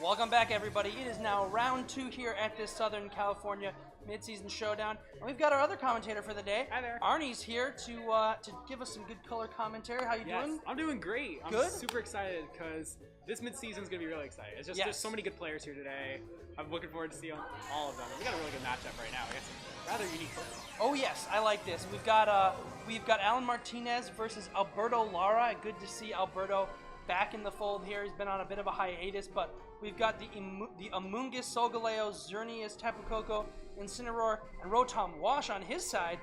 Welcome back, everybody. It is now round 2 here at this Southern California Midseason Showdown. And we've got our other commentator for the day. Hi there. Arnie's here to give us some good color commentary. How you doing? I'm doing great. I'm Good? super excited because this mid-season is going to be really exciting. It's just there's so many good players here today. I'm looking forward to seeing all of them. We got a really good matchup right now. I guess it's rather unique. Oh yes, I like this. We've got Allan Martinez versus Alberto Lara. Good to see Alberto back in the fold here. He's been on a bit of a hiatus, but we've got the Amoonguss, Solgaleo, Xerneas, Tapu Koko, Incineroar, and Rotom Wash on his side.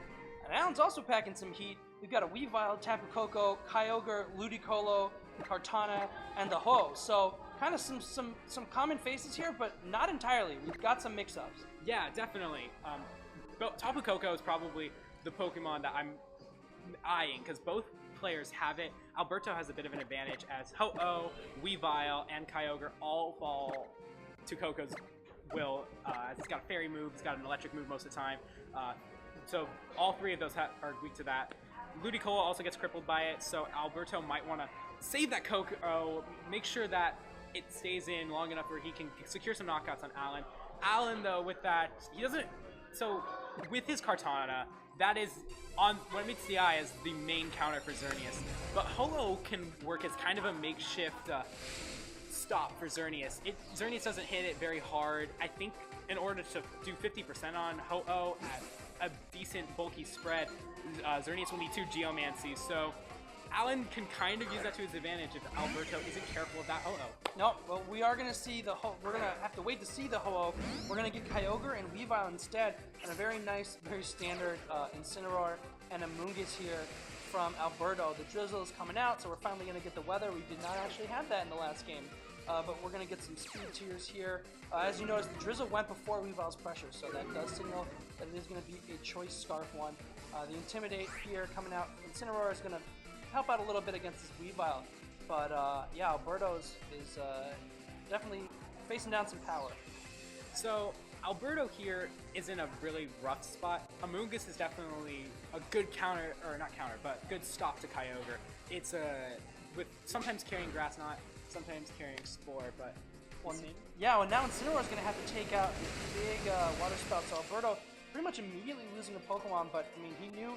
And Allan's also packing some heat. We've got a Weavile, Tapu Koko, Kyogre, Ludicolo, Kartana, and the Ho. So kind of some common faces here, but not entirely. We've got some mix-ups. Yeah, definitely. Tapu Koko is probably the Pokemon that I'm eyeing because both players have it. Alberto has a bit of an advantage as Ho-Oh, Weavile, and Kyogre all fall to Koko's will. He's got a fairy move, he's got an electric move most of the time. So all three of those are weak to that. Ludicolo also gets crippled by it, so Alberto might want to save that Koko, make sure that it stays in long enough where he can secure some knockouts on Allan. Allan, though, with that, he doesn't... So, with his Kartana, that is, when it meets the eye, is the main counter for Xerneas. But Ho-Oh can work as kind of a makeshift stop for Xerneas. Xerneas doesn't hit it very hard. I think in order to do 50% on Ho-Oh at a decent bulky spread, Xerneas will need 2 Geomancies. So Allan can kind of use that to his advantage if Alberto isn't careful of that Ho-Oh. No, well, we are going to see the we're going to have to wait to see the Ho-Oh. We're going to get Kyogre and Weavile instead, and a very nice, very standard Incineroar and Amoonguss here from Alberto. The drizzle is coming out, so we're finally going to get the weather. We did not actually have that in the last game, but we're going to get some speed tiers here. As you notice, the drizzle went before Weavile's pressure, so that does signal that it is going to be a choice Scarf one. The Intimidate here coming out. Incineroar is going to help out a little bit against this Weavile, but yeah, Alberto is definitely facing down some power. So Alberto here is in a really rough spot. Amoonguss is definitely a good counter, or not counter, but good stop to Kyogre. It's with sometimes carrying Grass Knot, sometimes carrying Spore, but yeah, well now Incineroar is going to have to take out this big Water Spout, so Alberto pretty much immediately losing a Pokemon, but I mean, he knew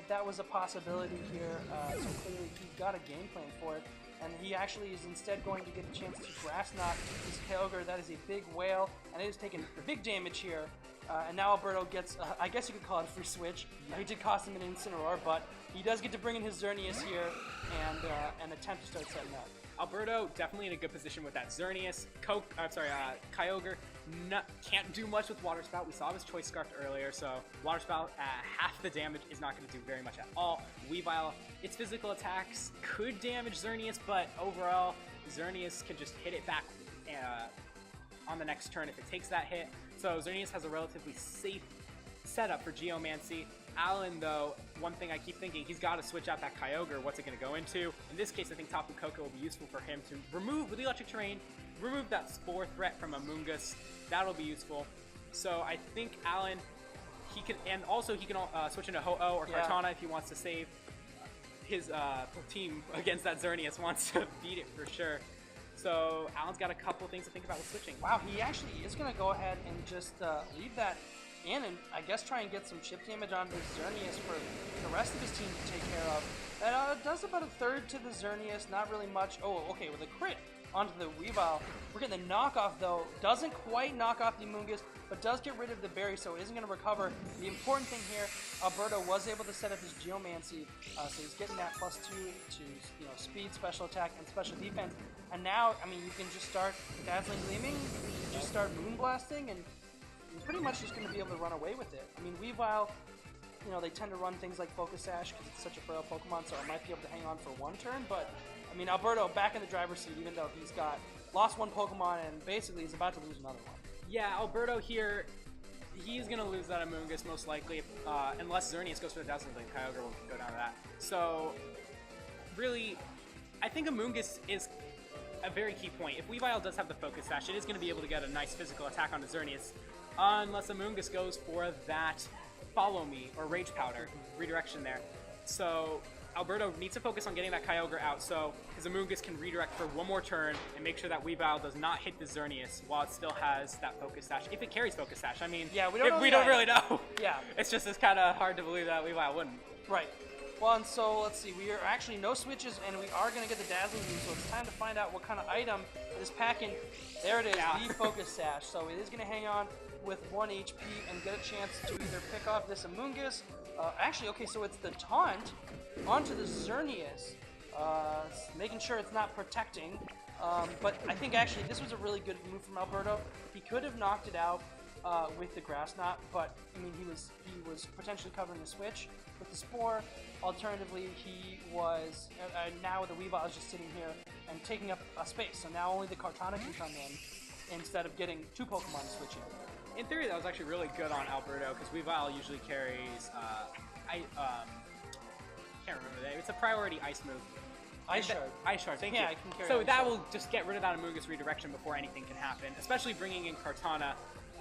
that was a possibility here, so clearly he got a game plan for it, and he actually is instead going to get a chance to Grass Knot his Kyogre. That is a big whale, and it is taking big damage here, and now Alberto gets, I guess you could call it a free switch. He did cost him an Incineroar, but he does get to bring in his Xerneas here and attempt to start setting up. Alberto definitely in a good position with that Xerneas. Kyogre can't do much with Water Spout. We saw his Choice Scarf earlier, so Water Spout at half the damage is not going to do very much at all. Weavile, its physical attacks could damage Xerneas, but overall, Xerneas can just hit it back on the next turn if it takes that hit. So Xerneas has a relatively safe setup for Geomancy. Allan, though, one thing I keep thinking, he's got to switch out that Kyogre. What's it going to go into? In this case, I think Tapu Koko will be useful for him to remove, with the Electric Terrain, remove that Spore threat from Amoonguss. That'll be useful. So I think Allan, he can, and also he can switch into Ho-Oh or Kartana if he wants to save his team against that Xerneas, wants to beat it for sure. So Allan's got a couple things to think about with switching. Wow, he actually is going to go ahead and just leave that in and I guess try and get some chip damage onto the Xerneas for the rest of his team to take care of. That does about a third to the Xerneas, not really much. Oh, okay, with a crit onto the Weavile. We're getting the knockoff, though. Doesn't quite knock off the Amoonguss, but does get rid of the berry, so it isn't going to recover. The important thing here, Alberto was able to set up his Geomancy, so he's getting that +2 to speed, special attack, and special defense. And now, I mean, you can just start Dazzling Gleaming, you can just start Moonblasting, and you're pretty much just going to be able to run away with it. I mean, Weavile, they tend to run things like Focus Sash because it's such a frail Pokemon, so it might be able to hang on for one turn, but I mean, Alberto back in the driver's seat, even though he's lost one Pokemon and basically he's about to lose another one. Yeah, Alberto here, he's going to lose that Amoonguss most likely, unless Xerneas goes for the Dazzling Gleam. Kyogre will go down to that. So, really, I think Amoonguss is a very key point. If Weavile does have the Focus Sash, it is going to be able to get a nice physical attack onto Xerneas, unless Amoonguss goes for that Follow Me or Rage Powder redirection there. So Alberto needs to focus on getting that Kyogre out so his Amoonguss can redirect for one more turn and make sure that Weavile does not hit the Xerneas while it still has that Focus Sash. If it carries Focus Sash, I mean, yeah, we don't really know. Yeah. It's just kind of hard to believe that Weavile wouldn't. Right. Well, and so let's see. We are actually no switches, and we are going to get the Dazzling Beam, so it's time to find out what kind of item it is packing. There it is, the Focus Sash. So it is going to hang on with 1 HP and get a chance to either pick off this Amoonguss. Actually, okay, so it's the Taunt onto the Xerneas, making sure it's not protecting. But I think actually this was a really good move from Alberto. He could have knocked it out with the Grass Knot, but I mean he was potentially covering the switch with the Spore. Alternatively, he was now the Weavile is just sitting here and taking up a space. So now only the Kartana can come in instead of getting 2 Pokemon switching. In theory, that was actually really good on Alberto because Weavile usually carries I can't remember that. It's a priority Ice move. Ice Shard. Ice Shard, thank you. I can carry so Ice that Shard. will just get rid of that Amoonguss redirection before anything can happen, especially bringing in Kartana.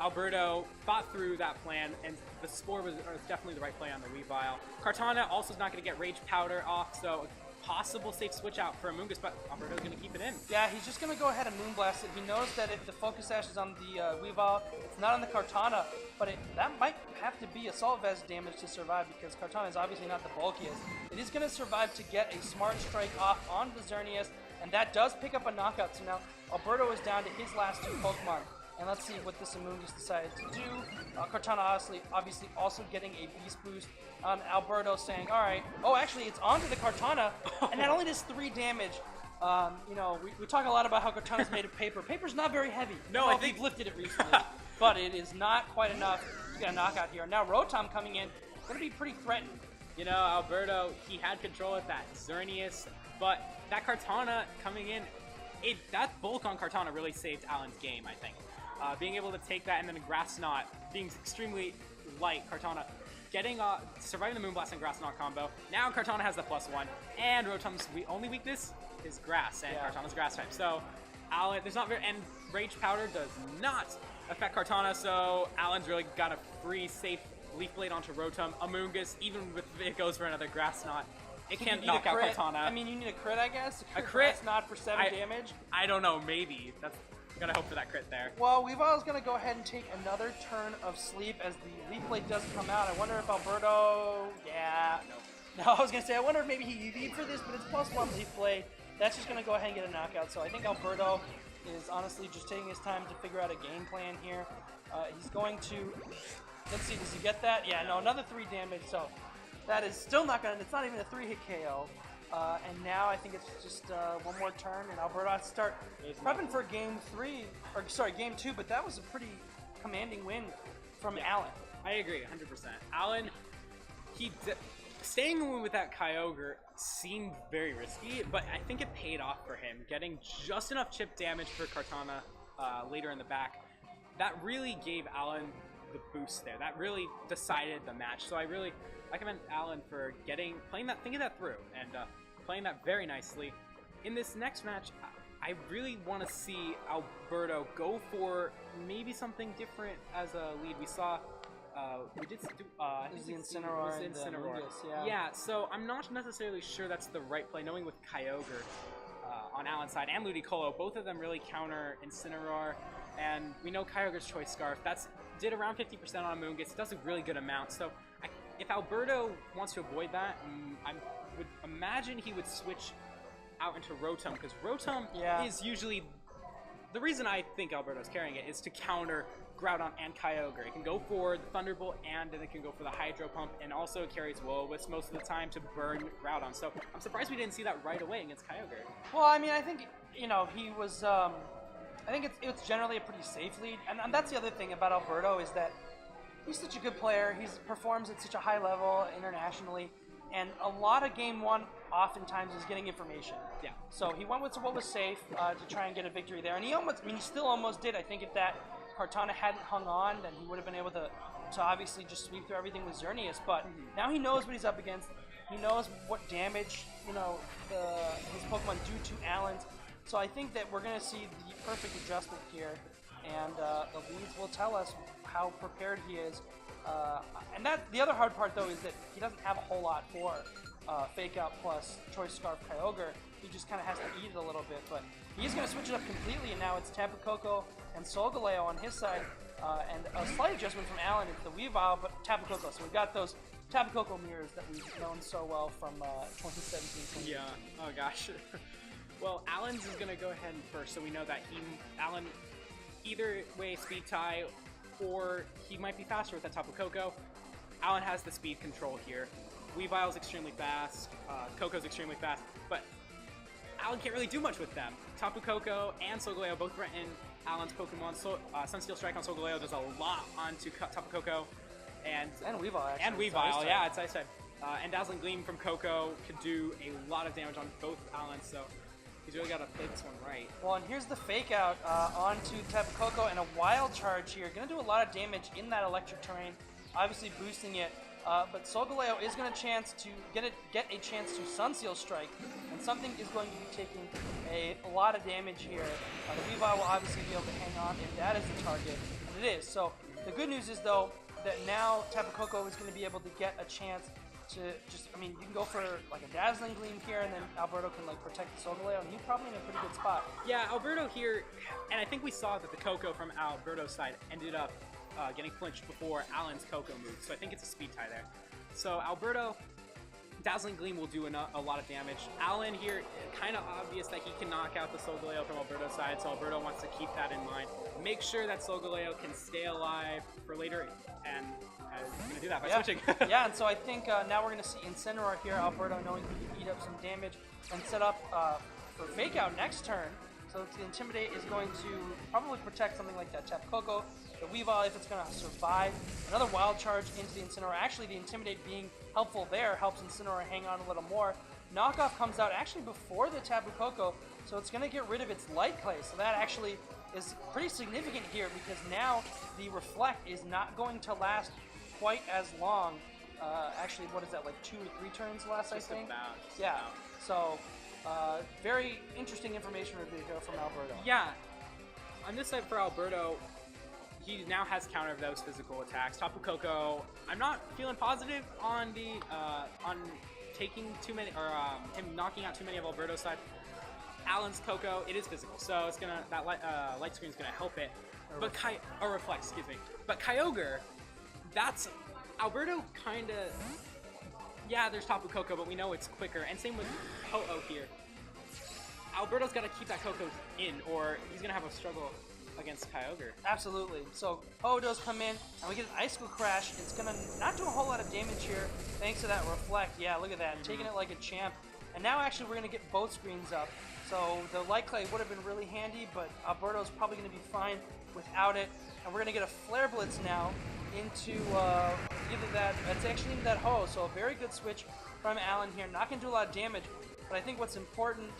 Alberto thought through that plan, and the Spore was definitely the right play on the Weavile. Kartana also is not going to get Rage Powder off, so a possible safe switch out for Amoonguss, but Alberto's going to keep it in. Yeah, he's just going to go ahead and Moonblast it. He knows that if the Focus Sash is on the Weavile, it's not on the Kartana, but that might have to be Assault Vest damage to survive because Kartana is obviously not the bulkiest. It is going to survive to get a Smart Strike off on the Xerneas, and that does pick up a knockout. So now Alberto is down to his last 2 Pokemon. And let's see what this Amoonguss decided to do. Kartana obviously also getting a Beast Boost on Alberto saying, all right. Oh, actually, it's onto the Kartana, and that only does 3 damage. You know, we talk a lot about how Kartana's made of paper. Paper's not very heavy. No, I think we've lifted it recently, but it is not quite enough to get a knockout here. Now Rotom coming in, going to be pretty threatened. You know, Alberto, he had control of that Xerneas, but that Kartana coming in, that bulk on Kartana really saved Allan's game, I think. Being able to take that and then a Grass Knot, being extremely light, Kartana getting surviving the Moonblast and Grass Knot combo. Now Kartana has the +1, and Rotom's only weakness is Grass, and Kartana's Grass type. So Allan, there's not very, and Rage Powder does not affect Kartana, so Allan's really got a free, safe Leaf Blade onto Rotom. Amoonguss, even if it goes for another Grass Knot, it can't knock out Kartana. I mean, you need a crit, I guess. A crit? Grass Knot for 7 damage. I don't know, maybe. Gotta hope for that crit there. Well, Weavile's gonna go ahead and take another turn of sleep as the Leaf Blade does come out. I wonder if Alberto... Yeah. No, I was gonna say, I wonder if maybe he EV'd for this, but it's +1 Leaf Blade. That's just gonna go ahead and get a knockout. So I think Alberto is honestly just taking his time to figure out a game plan here. He's going to... Let's see, does he get that? Yeah, no, another 3 damage, so that is still not gonna... It's not even a 3-hit KO. And now I think it's just one more turn, and Alberto has to start prepping for game 2, but that was a pretty commanding win from Allan. I agree, 100%. Allan, staying with that Kyogre seemed very risky, but I think it paid off for him, getting just enough chip damage for Kartana later in the back. That really gave Allan the boost there. That really decided the match. So I really recommend Allan for thinking that through, and playing that very nicely. In this next match, I really want to see Alberto go for maybe something different as a lead. We saw, we did do, I think the Incineroar and the Amoonguss, yeah, so I'm not necessarily sure that's the right play, knowing with Kyogre on Allan's side and Ludicolo, both of them really counter Incineroar, and we know Kyogre's Choice Scarf, did around 50% on Amoonguss, does a really good amount, so if Alberto wants to avoid that, I would imagine he would switch out into Rotom, because Rotom is usually... The reason I think Alberto's carrying it is to counter Groudon and Kyogre. It can go for the Thunderbolt, and then it can go for the Hydro Pump, and also it carries Will-O-Wisp most of the time to burn Groudon. So I'm surprised we didn't see that right away against Kyogre. Well, I mean, I think, you know, he was... I think it's generally a pretty safe lead, and that's the other thing about Alberto is that he's such a good player. He performs at such a high level internationally, and a lot of Game 1 oftentimes is getting information. Yeah. So he went with what was safe to try and get a victory there, and he still almost did. I think if that Kartana hadn't hung on, then he would have been able to obviously just sweep through everything with Xerneas. But now he knows what he's up against. He knows what damage, you know, his Pokemon do to Allan's. So I think that we're going to see the perfect adjustment here, and the leads will tell us how prepared he is And the other hard part, though, is that he doesn't have a whole lot for Fake Out plus Choice Scarf Kyogre. He just kind of has to eat it a little bit. But he's going to switch it up completely, and now it's Tapu Koko and Solgaleo on his side. And a slight adjustment from Allan into the Weavile, but Tapu Koko. So we've got those Tapu Koko mirrors that we've known so well from 2017. Yeah. Oh gosh. Well, Allan's is gonna go ahead and first, so we know that Allan, either way, speed tie, or he might be faster with that Tapu Koko. Allan has the speed control here. Weavile's extremely fast. Koko's extremely fast, but Allan can't really do much with them. Tapu Koko and Solgaleo both threaten Allan's Pokemon. Sunsteel Strike on Solgaleo does a lot onto Tapu Koko. And Weavile, actually. And Weavile, yeah, as I said. And Dazzling Gleam from Koko could do a lot of damage on both Allans, so he's really got to play this one right. Well, and here's the Fake Out onto Tapu Koko, and a Wild Charge here. Going to do a lot of damage in that electric terrain, obviously boosting it. But Solgaleo is going to get a chance to Sunseal Strike, and something is going to be taking a lot of damage here. The Weavile will obviously be able to hang on, and that is the target, and it is. So the good news is, though, that now Tapu Koko is going to be able to get a chance to you can go for like a Dazzling Gleam here, and then Alberto can like protect the Solgaleo, and he's probably in a pretty good spot. Yeah, Alberto here, and I think we saw that the Koko from Alberto's side ended up getting flinched before Allan's Koko moved, so I think it's a speed tie there. So Alberto, Dazzling Gleam will do a lot of damage. Allan here, kind of obvious that he can knock out the Solgaleo from Alberto's side, so Alberto wants to keep that in mind. Make sure that Solgaleo can stay alive for later, and he's going to do that by switching. Yeah, and so I think now we're going to see Incineroar here, Alberto knowing he can eat up some damage, and set up for Fake Out next turn. So the Intimidate is going to probably protect something like that Tapu Koko. The Weavile, if it's going to survive. Another Wild Charge into the Incineroar. Actually, the Intimidate being helpful there helps Incineroar hang on a little more. Knockoff comes out actually before the Tapu Koko, so it's going to get rid of its Light Clay. So that actually is pretty significant here, because now the Reflect is not going to last quite as long. Actually, what is that, like 2 or 3 turns less, I think? Yeah. So, very interesting information review here from Alberto. Yeah. On this side for Alberto, he now has counter of those physical attacks. Tapu Koko, I'm not feeling positive on the on taking too many, or him knocking out too many of Alberto's side. Allan's Koko, it is physical, so it's gonna light screen is gonna help it. But reflect, excuse me. But Kyogre, that's Alberto kind of. Yeah, there's Tapu Koko, but we know it's quicker, and same with Ho-Oh here. Alberto's got to keep that Koko in, or he's gonna have a struggle against Kyogre. Absolutely. So Ho does come in, and we get an Icicle Crash. It's gonna not do a whole lot of damage here, thanks to that Reflect. Yeah, look at that, taking it like a champ. And now actually we're gonna get both screens up. So the Light Clay would have been really handy, but Alberto's probably gonna be fine without it. And we're gonna get a Flare Blitz now into either that. It's actually into that Ho. So a very good switch from Allan here. Not gonna do a lot of damage, but I think what's important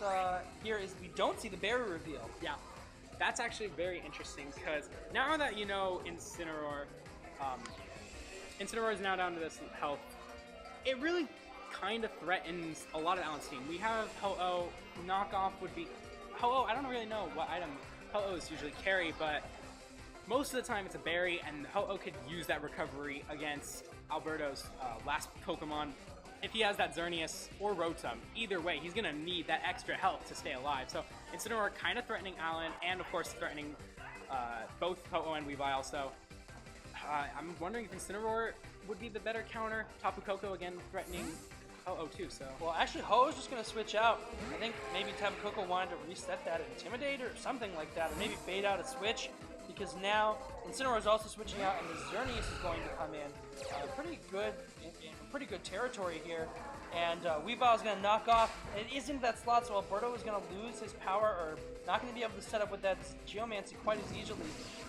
here is we don't see the berry reveal. Yeah. That's actually very interesting, because now that you know Incineroar, Incineroar is now down to this health, it really kind of threatens a lot of Allan's team. We have Ho-Oh, knockoff would be... Ho-Oh, I don't really know what item Ho-Oh is usually carry, but most of the time it's a berry, and Ho-Oh could use that recovery against Alberto's last Pokemon. If he has that Xerneas or Rotom, either way, he's going to need that extra health to stay alive. So Incineroar kind of threatening Allan, and of course threatening both Ho-Oh and Weavile. So I'm wondering if Incineroar would be the better counter. Tapu Koko again threatening Ho-Oh too. So well, actually Ho-Oh's just going to switch out. I think maybe Tapu Koko wanted to reset that Intimidate or something like that, or maybe bait out a switch, because now Incineroar is also switching out, and the Xerneas is going to come in. Pretty good, in pretty good territory here. And Weavile is going to knock off. It isn't that slot, so Alberto is going to lose his power, or not going to be able to set up with that Geomancy quite as easily.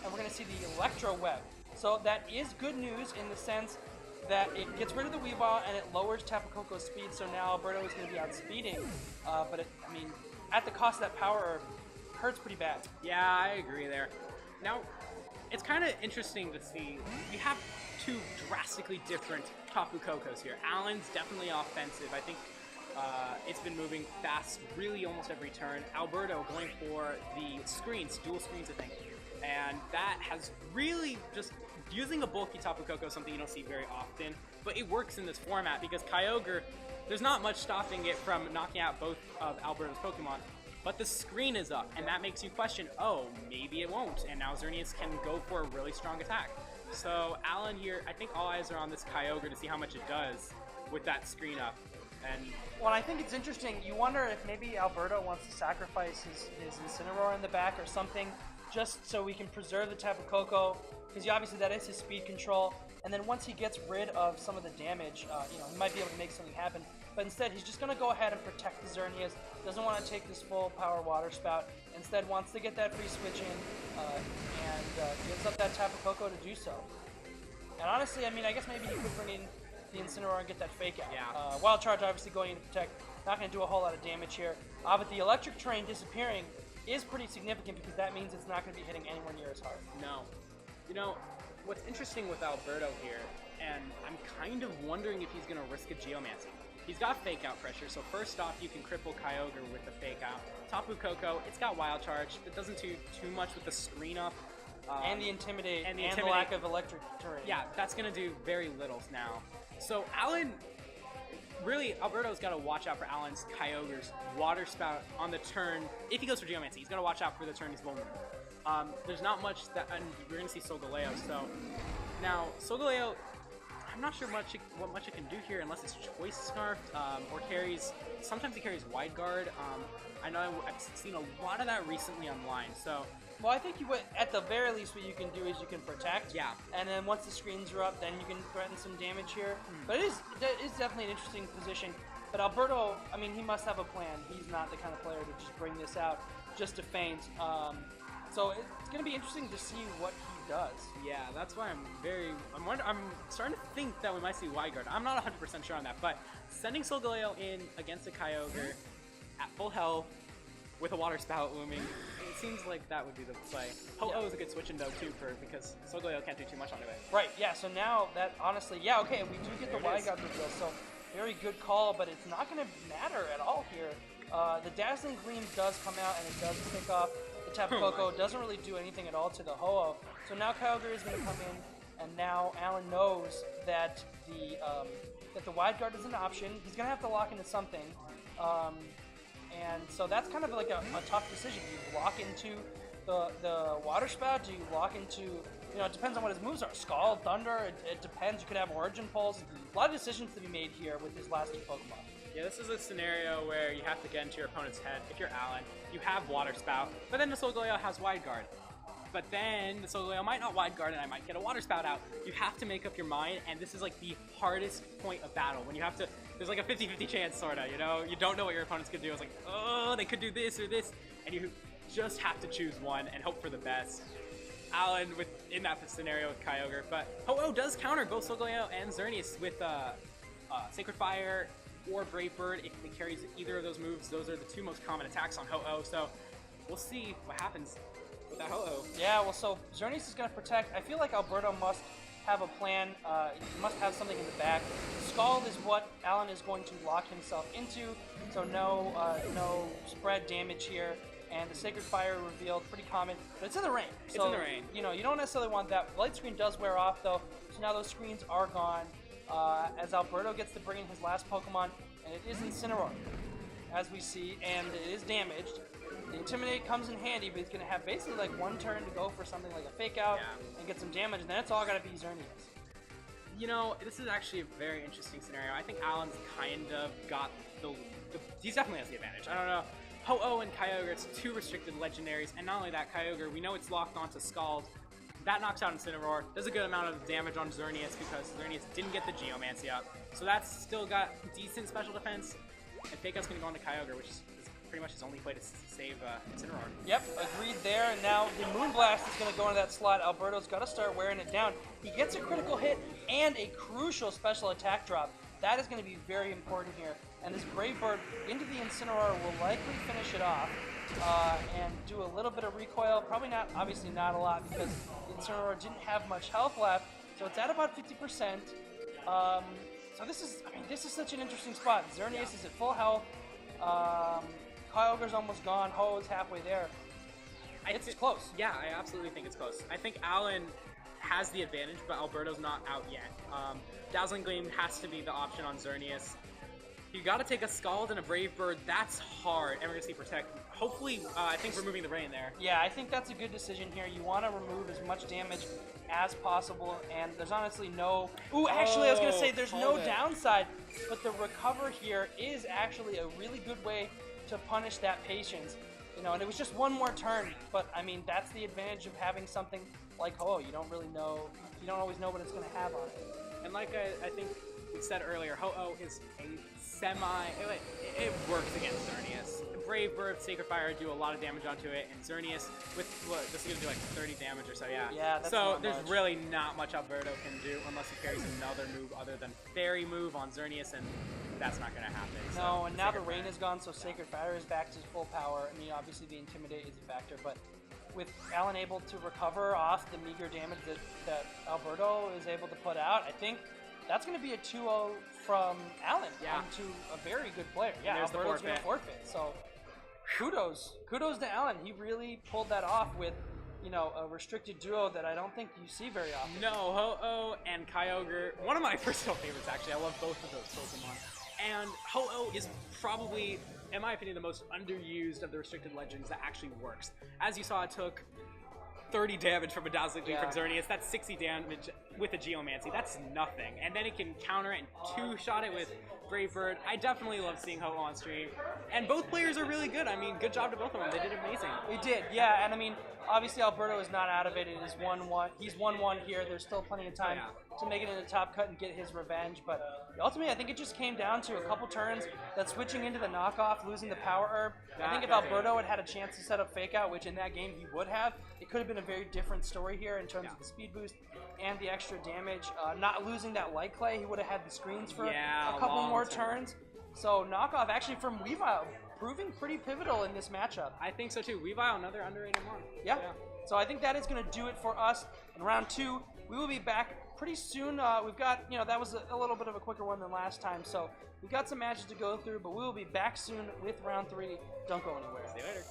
And we're going to see the Electro Web. So that is good news in the sense that it gets rid of the Weavile and it lowers Tapu Koko's speed. So now Alberto is going to be outspeeding. But I mean, at the cost of that power, it hurts pretty bad. Yeah, I agree there. Now, it's kind of interesting to see. We have two drastically different Tapu Kokos here. Allan's definitely offensive. I think it's been moving fast really almost every turn. Alberto going for the screens, dual screens, I think. And that has really just using a bulky Tapu Koko is something you don't see very often, but it works in this format because Kyogre, there's not much stopping it from knocking out both of Alberto's Pokemon, but the screen is up, and that makes you question, oh, maybe it won't, and now Xerneas can go for a really strong attack. So Allan here, I think all eyes are on this Kyogre to see how much it does with that screen up. And well, I think it's interesting. You wonder if maybe Alberto wants to sacrifice his Incineroar in the back or something, just so we can preserve the Tapu Koko, because obviously that is his speed control. And then once he gets rid of some of the damage, he might be able to make something happen. But instead, he's just going to go ahead and protect the Xerneas. Doesn't want to take this full power Water Spout. Instead, wants to get that free switch in and gives up that Tapu Koko to do so. And honestly, I mean, I guess maybe he could bring in the Incineroar and get that fake out. Yeah. Wild Charge obviously going in to protect. Not going to do a whole lot of damage here. But the Electric Terrain disappearing is pretty significant because that means it's not going to be hitting anywhere near as hard. No. You know, what's interesting with Alberto here, and I'm kind of wondering if he's going to risk a Geomancy. He's got Fake Out pressure, so first off, you can cripple Kyogre with the Fake Out. Tapu Koko, it's got Wild Charge. It doesn't do too much with the screen up. And the Intimidate, and the lack of Electric Terrain. Yeah, that's going to do very little now. So Allan, really, Alberto's got to watch out for Allan's Kyogre's Water Spout on the turn. If he goes for Geomancy, he's got to watch out for the turn he's vulnerable. There's not much that, and we're going to see Solgaleo. So now Solgaleo, I'm not sure what much it can do here unless it's Choice Scarfed or carries. Sometimes it carries Wide Guard. I know I've seen a lot of that recently online. So. Well, I think at the very least what you can do is you can protect. Yeah. And then once the screens are up, then you can threaten some damage here. But it is definitely an interesting position. But Alberto, I mean, he must have a plan. He's not the kind of player to just bring this out just to feint. So it's going to be interesting to see what he does. Yeah, that's why I'm starting to think that we might see Wide Guard. I'm not 100% sure on that, but sending Solgaleo in against a Kyogre at full health with a Water Spout looming, it seems like that would be the play. Ho-Oh is a good switch in though too, because Solgaleo can't do too much on it. Right, yeah, so now that honestly, yeah, okay, we do get the Wide Guard reveal, so very good call, but it's not going to matter at all here. The Dazzling Gleam does come out and it does pick off the Tapu Koko. Doesn't really do anything at all to the Ho-Oh. So now Kyogre is going to come in, and now Allan knows that the Wide Guard is an option. He's going to have to lock into something. And so that's kind of like a tough decision. Do you lock into the Water Spout? Do you lock into, it depends on what his moves are. Scald, Thunder, it depends. You could have Origin Pulse. A lot of decisions to be made here with his last two Pokemon. Yeah, this is a scenario where you have to get into your opponent's head. If you're Allan, you have Water Spout, but then the Solgaleo has Wide Guard. But then the Solgaleo might not Wide Guard and I might get a Water Spout out. You have to make up your mind, and this is like the hardest point of battle. When you have to, there's like a 50-50 chance, sorta, you don't know what your opponent's gonna do. It's like, oh, they could do this or this, and you just have to choose one and hope for the best. Allan in that scenario with Kyogre, but Ho-Oh does counter both Solgaleo and Xerneas with Sacred Fire or Brave Bird. If it carries either of those moves, those are the two most common attacks on Ho-Oh, so we'll see what happens with that Ho-Oh. Yeah, well, so Xerneas is going to protect. I feel like Alberto must have a plan. He must have something in the back. Scald is what Allan is going to lock himself into, so no spread damage here. And the Sacred Fire revealed, pretty common, but it's in the rain. So, it's in the rain. You don't necessarily want that. Light Screen does wear off, though, so now those screens are gone. As Alberto gets to bring in his last Pokemon, and it is Incineroar, as we see, and it is damaged. The Intimidate comes in handy, but he's going to have basically like one turn to go for something like a Fake Out and get some damage, and then it's all got to be Xerneas. This is actually a very interesting scenario. I think Allan's kind of got he definitely has the advantage. I don't know. Ho-Oh and Kyogre, it's two restricted legendaries, and not only that, Kyogre, we know it's locked onto Scald. That knocks out Incineroar. Does a good amount of damage on Xerneas because Xerneas didn't get the Geomancy up. So that's still got decent special defense. And Fake Out's going to go into Kyogre, which is pretty much his only way to save Incineroar. Yep, agreed there. And now the Moonblast is going to go into that slot. Alberto's got to start wearing it down. He gets a critical hit and a crucial special attack drop. That is going to be very important here. And this Brave Bird into the Incineroar will likely finish it off and do a little bit of recoil. Probably not, obviously not a lot, because the Incineroar didn't have much health left. So it's at about 50%. So this is such an interesting spot. Xerneas is at full health. Kyogre's almost gone. Ho-Oh's halfway there. It's close. Yeah, I absolutely think it's close. I think Allan has the advantage, but Alberto's not out yet. Dazzling Gleam has to be the option on Xerneas. You got to take a Scald and a Brave Bird. That's hard. And we're going to see Protect. Hopefully, I think removing the Rain there. Yeah, I think that's a good decision here. You want to remove as much damage as possible, and there's honestly no... Ooh, actually, I was going to say there's no downside, but the recover here is actually a really good way to punish that patience. You know, and it was just one more turn, but I mean, that's the advantage of having something like Ho-Oh. You don't really know, you don't always know what it's going to have on it. And like I think we said earlier, Ho-Oh is a it works against Xerneas. Brave Bird, Sacred Fire do a lot of damage onto it, and Xerneas with this is gonna do like 30 damage or so, yeah. Yeah, that's so not there's much. really not much Alberto can do unless he carries another move other than Fairy move on Xerneas, and that's not gonna happen. No, so and now the Rain is gone, so Sacred Fire is back to full power. I mean, obviously the Intimidate is a factor, but with Allan able to recover off the meager damage that Alberto is able to put out, I think that's going to be a 2-0 from Allan onto a very good player. Yeah, Alberto's going to forfeit. So kudos to Allan. He really pulled that off with, you know, a restricted duo that I don't think you see very often. No, Ho-Oh and Kyogre, one of my personal favorites actually. I love both of those Pokemon. And Ho-Oh is probably, in my opinion, the most underused of the restricted legends that actually works. As you saw, it took 30 damage from a Dazzling Gleam from Xerneas. That's 60 damage with a Geomancy. That's nothing. And then it can counter it and two-shot it with Brave Bird. I definitely love seeing Ho-Oh on stream. And both players are really good. I mean, good job to both of them. They did amazing. They did, yeah. And I mean, obviously Alberto is not out of it. It is 1-1. He's 1-1 here. There's still plenty of time to make it in the top cut and get his revenge. But ultimately, I think it just came down to a couple turns, that switching into the knockoff, losing the Power Herb. I think if Alberto had had a chance to set up Fake Out, which in that game he would have, it could have been a very different story here in terms of the speed boost and the extra damage. Not losing that Light Clay, he would have had the screens for a couple more turns. So knockoff actually from Weavile proving pretty pivotal in this matchup. I think so too. Weavile, another underrated one. Yeah. So I think that is going to do it for us in round 2. We will be back pretty soon. We've got, you know, that was a little bit of a quicker one than last time. So we've got some matches to go through, but we will be back soon with round 3. Don't go anywhere. See you later.